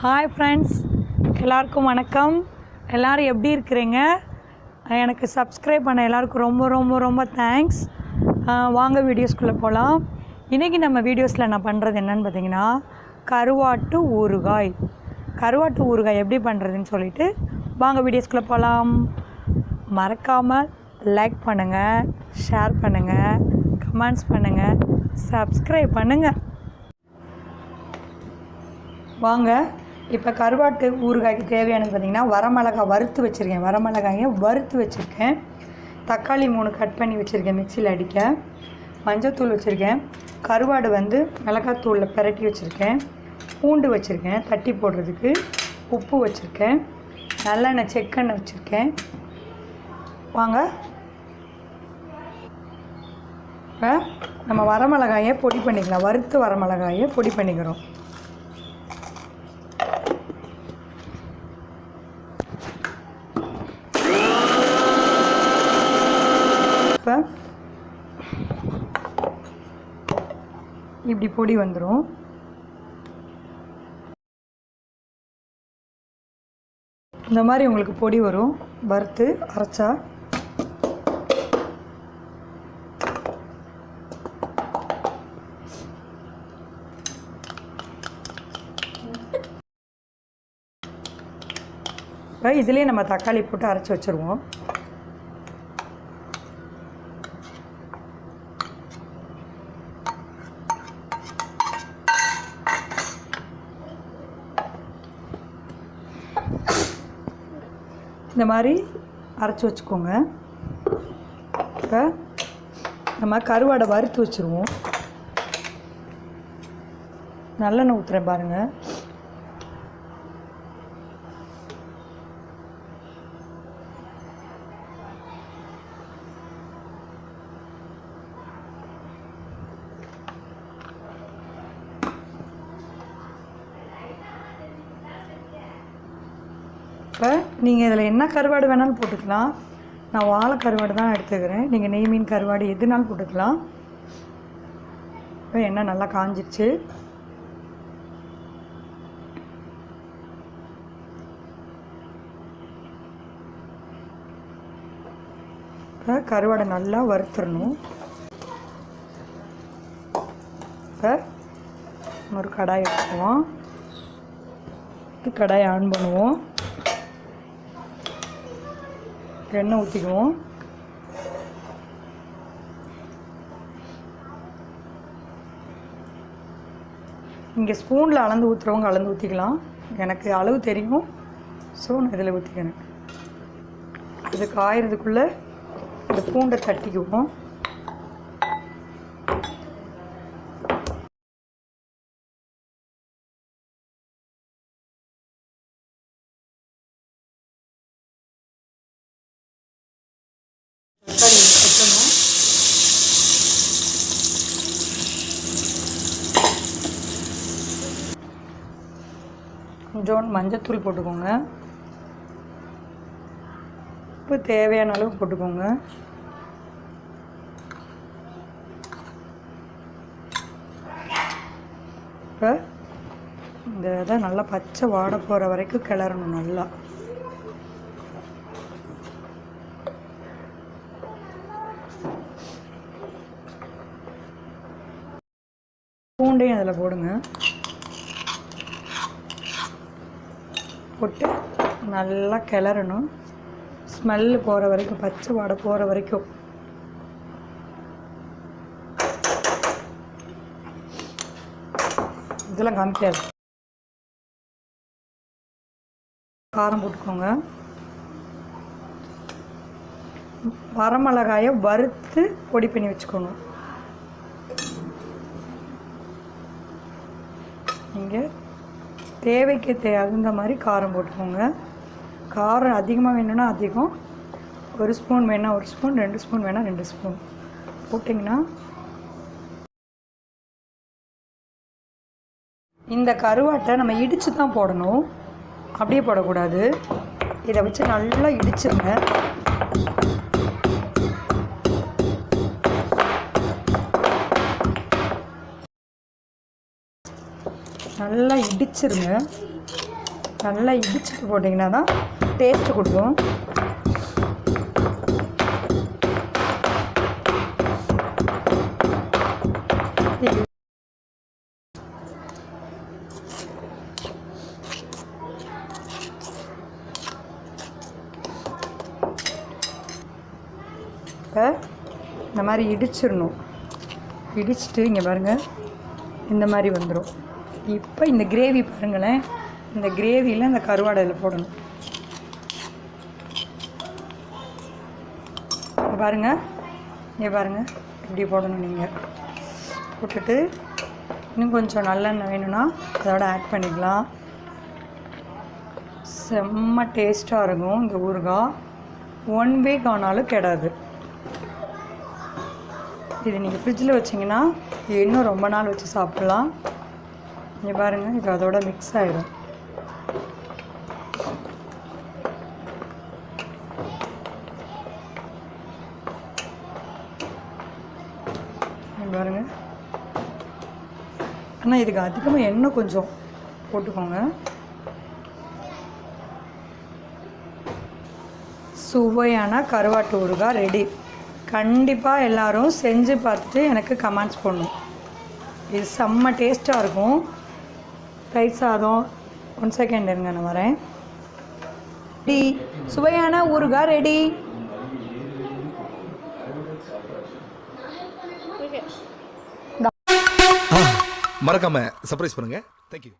Hi friends, எல்லாருக்கும் வணக்கம். எல்லோரும் எப்படி இருக்கிறீங்க? எனக்கு சப்ஸ்கிரைப் பண்ண எல்லாருக்கும் ரொம்ப ரொம்ப ரொம்ப தேங்க்ஸ். வாங்க வீடியோஸ்குள்ளே போகலாம். இன்றைக்கி நம்ம வீடியோஸில் நான் பண்ணுறது என்னென்னு பார்த்தீங்கன்னா, கருவாட்டு ஊறுகாய். கருவாட்டு ஊறுகாய் எப்படி பண்ணுறதுன்னு சொல்லிவிட்டு வாங்க வீடியோஸ்குள்ளே போகலாம். மறக்காமல் லைக் பண்ணுங்கள், ஷேர் பண்ணுங்கள், கமெண்ட்ஸ் பண்ணுங்கள், சப்ஸ்கிரைப் பண்ணுங்கள். வாங்க இப்போ கருவாட்டு ஊறுகாய்க்கு தேவையானது பார்த்திங்கன்னா, வரமிளகாய் வறுத்து வச்சுருக்கேன். வரமிளகாயை வறுத்து வச்சுருக்கேன். தக்காளி 3 கட் பண்ணி வச்சுருக்கேன் மிக்சியில் அடிக்க. மஞ்சள்தூள் வச்சுருக்கேன். கருவாடு மிளகாத்தூளில் பிரட்டி வச்சுருக்கேன். பூண்டு வச்சுருக்கேன் தட்டி போடுறதுக்கு. உப்பு வச்சுருக்கேன். நல்லெண்ணெய் செக்கெண்ணெய் வச்சுருக்கேன். வாங்க இப்போ நம்ம வரமிளகாயை பொடி பண்ணிக்கலாம். வறுத்து வரமிளகாயை பொடி பண்ணிக்கிறோம். இப்போ இப்படி பொடி வந்துடும். இந்த மாதிரி உங்களுக்கு பொடி வரும் வறுத்து அரைச்சா. இப்போ இதுலேயே நம்ம தக்காளி போட்டு அரைச்சி வச்சுருவோம். இந்த மாதிரி அரைச்சி வச்சுக்கோங்க. இப்போ நம்ம கருவாடை வறுத்து வச்சுருவோம். நல்லெண்ணெய் ஊற்றுறேன் பாருங்கள். இப்போ நீங்கள் இதில் என்ன கருவாடு வேணாலும் போட்டுக்கலாம். நான் வாழை கருவாடு தான் எடுத்துக்கிறேன். நீங்கள் நெய் மீன் கருவாடு எதுனாலும் போட்டுக்கலாம். இப்போ எண்ணெய் நல்லா காஞ்சிடுச்சு. இப்போ கருவாடை நல்லா வறுத்துடணும். இப்போ ஒரு கடாய் எடுத்துக்குவோம். கடாயை ஆன் பண்ணுவோம். எண்ணெய் ஊற்றிக்குவோம். இங்கே ஸ்பூனில் அளந்து ஊற்றுறவங்க அளந்து ஊற்றிக்கலாம். எனக்கு அளவு தெரியும், ஸோ நான் இதில் ஊற்றிக்கிறேன். இது காயறதுக்குள்ளே இந்த பூண்டை தட்டிக்குவோம். கொஞ்சோண்டு மஞ்சத்தூள் போட்டுக்கோங்க. உப்பு தேவையான அளவு போட்டுக்கோங்க. இப்போ இந்த இதை நல்லா பச்சை வாடை போகிற வரைக்கும் கிளறணும். நல்லா பூண்டையும் அதில் போடுங்க. போட்டு நல்லா கிளறணும். ஸ்மெல்லு போகிற வரைக்கும், பச்சை வாடை போகிற வரைக்கும். இதெல்லாம் காமிக்காது. காரம் போட்டுக்கோங்க. வரமிளகாயை வறுத்து பொடி பண்ணி வச்சுக்கோங்க. நீங்கள் தேவைக்கு தகுந்த மாதிரி காரம் போட்டுக்கோங்க. காரம் அதிகமாக வேணும்னா அதிகம், 1 ஸ்பூன் வேணால் 1 ஸ்பூன், 2 ஸ்பூன் வேணால் 2 ஸ்பூன் போட்டிங்கன்னா. இந்த கருவாட்டை நம்ம இடித்து தான் போடணும், அப்படியே போடக்கூடாது. இதை வச்சு நல்லா இடிச்சிருங்க. நல்லா இடிச்சிருங்க. நல்லா இடிச்சுட்டு போட்டிங்கன்னா தான் டேஸ்ட்டு கொடுக்கும். இப்போ இந்த மாதிரி இடிச்சிடணும். இடிச்சிட்டு இங்கே பாருங்கள், இந்த மாதிரி வந்துடும். இப்போ இந்த கிரேவி பாருங்களேன், இந்த கிரேவியில் இந்த கருவாடையில் போடணும். பாருங்கள், இங்கே பாருங்கள், இப்படி போடணும். நீங்கள் போட்டுட்டு இன்னும் கொஞ்சம் நல்லெண்ணெய் வேணும்னா அதோட ஆட் பண்ணிக்கலாம். செம்ம டேஸ்ட்டாக இருக்கும் இந்த ஊறுகாய். 1 வீக் ஆனாலும் கெடாது. இது நீங்கள் ஃப்ரிட்ஜில் வச்சிங்கன்னா இன்னும் ரொம்ப நாள் வச்சு சாப்பிட்லாம். இங்கே பாருங்கள், இது அதோட மிக்ஸ் ஆகிடும். பாருங்கள், ஆனால் இதுக்கு அதிகமாக எண்ணெய் கொஞ்சம் போட்டுக்கோங்க. சுவையான கருவாட்டு ஊறுகாய் ரெடி. கண்டிப்பாக எல்லோரும் செஞ்சு பார்த்துட்டு எனக்கு கமெண்ட்ஸ் பண்ணணும். இது செம்ம டேஸ்ட்டாக இருக்கும். தயிர் சாதம் 1 செகண்ட் இருங்க, நான் வரேன். ரெடி, சுவையான ஊறுகாய் ரெடி. மறக்காம சர்ப்ரைஸ் பண்ணுங்க. தேங்க்யூ.